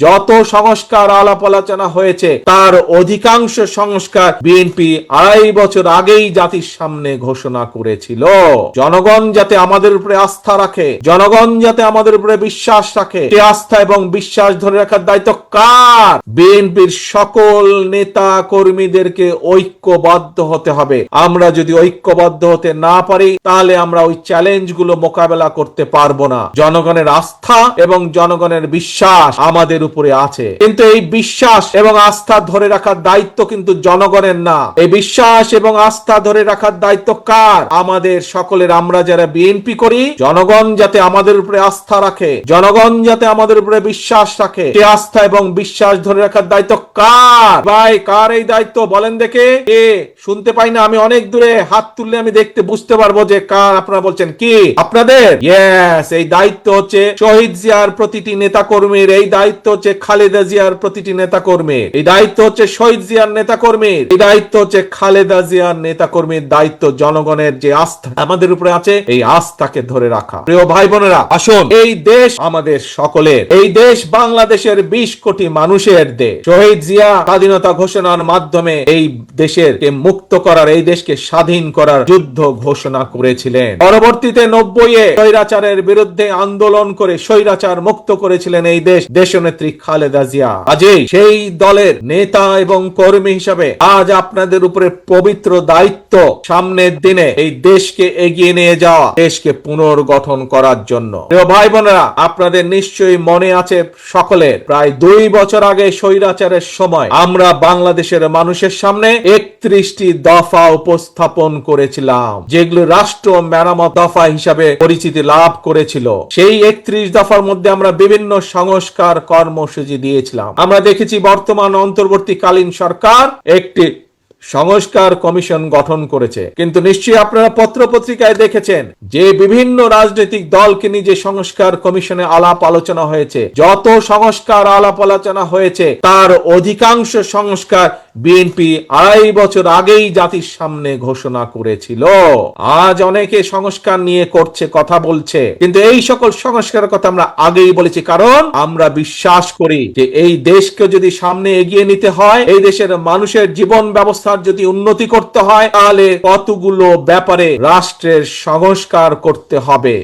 যত সংস্কার আলাপ আলোচনা হয়েছে তার অধিকাংশ সংস্কার বিএনপি 2.5 বছর আগেই জাতির সামনে ঘোষণা করেছিল। জনগণ যাতে আমাদের উপরে আস্থা রাখে, জনগণ যাতে আমাদের উপরে বিশ্বাস রাখে, সে আস্থা এবং বিশ্বাস ধরে রাখার দায়িত্ব কার? বিএনপির সকল নেতা কর্মীদেরকে ঐক্যবদ্ধ হতে হবে। আমরা যদি ঐক্যবদ্ধ হতে না পারি তাহলে আমরা ওই চ্যালেঞ্জগুলো মোকাবেলা করতে পারবো না। জনগণের আস্থা এবং জনগণের বিশ্বাস আমাদের উপরে আছে, কিন্তু এই বিশ্বাস এবং আস্থা ধরে রাখার দায়িত্ব কিন্তু জনগণের না। এই বিশ্বাস এবং আস্থা ধরে রাখার দায়িত্ব কার? আমাদের সকলের। আমরা যারা বিএনপি করি, জনগণ যাতে আমাদের উপরে আস্থা রাখে, জনগণ যাতে আমাদের উপরে বিশ্বাস রাখে, সে আস্থা এবং বিশ্বাস ধরে রাখার দায়িত্ব কার? ভাই, কার এই দায়িত্ব বলেন দেখে? কে? শুনতে পাই না। আমি অনেক দূরে, হাত তুললে আমি দেখতে বুঝতে পারবো যে কার। আপনারা বলছেন কি আপনাদের? ইয়েস, এই দায়িত্ব হচ্ছে শহীদ জিয়ার প্রতিটি নেতা কর্মীর, এই দায়িত্ব হচ্ছে খালেদা জিয়ার প্রতিটি নেতা কর্মীর, এই দায়িত্ব হচ্ছে শহীদ জিয়ার নেতা কর্মীর, এই দায়িত্ব হচ্ছে খালেদা জিয়ার নেতা কর্মীর। দায়িত্ব জনগণের যে আস্থা আমাদের উপরে আছে, এই আস্থাকে ধরে রাখা। প্রিয় ভাই বোনেরা, আসুন, এই দেশ আমাদের সকলের। এই দেশ বাংলাদেশের 20 কোটি মানুষের দেশ। শহীদ জিয়া স্বাধীনতা ঘোষণার মাধ্যমে এই দেশের মুক্ত করার, এই দেশকে স্বাধীন করার যুদ্ধ ঘোষণা করেছিলেন। পরবর্তীতে 90-এ স্বৈরাচারের বিরুদ্ধে আন্দোলন করে স্বৈরাচার মুক্ত করেছিলেন এই দেশ দেশনেত্রী খালেদা জিয়া। আজই সেই দলের নেতা এবং কর্মী হিসাবে আজ আপনাদের উপরে পবিত্র দায়িত্ব, সামনের দিনে এই দেশকে এগিয়ে নিয়ে যাওয়া, দেশকে পুনর্গঠন করার জন্য। প্রিয় ভাই বোনেরা, আপনাদের নিশ্চয়ই মনে আছে সকলের, প্রায় 2 বছর আগে স্বৈরাচারের সময় আমরা বাংলাদেশের মানুষের সামনে 31টি দফা উপস্থাপন করেছিলাম, যেগুলো রাষ্ট্র মেরামত দফা হিসাবে পরিচিতি লাভ করেছিল। সেই 31 দফার মধ্যে আমরা বিভিন্ন সংস্কার কর্মসূচি দিয়েছিলাম। আমরা দেখেছি বর্তমান অন্তর্বর্তীকালীন সরকার একটি সংস্কার কমিশন গঠন করেছে, কিন্তু নিশ্চয়ই আপনারা পত্র পত্রিকায় দেখেছেন যে বিভিন্ন রাজনৈতিক দলকে নিয়ে যে সংস্কার কমিশনে আলাপ আলোচনা হয়েছে, যত সংস্কার আলাপ আলোচনা হয়েছে তার অধিকাংশ সংস্কার বিএনপি 2.5 বছর আগেই জাতির সামনে ঘোষণা করেছিল। আজ অনেকে সংস্কার নিয়ে করছে, কথা বলছে, কিন্তু এই সকল সংস্কারের কথা আমরা আগেই বলেছি, কারণ আমরা বিশ্বাস করি যে এই দেশকে যদি সামনে এগিয়ে নিতে হয়, এই দেশের মানুষের জীবন ব্যবস্থার যদি উন্নতি করতে হয়, তাহলে কতগুলো ব্যাপারে রাষ্ট্রের সংস্কার করতে হবে।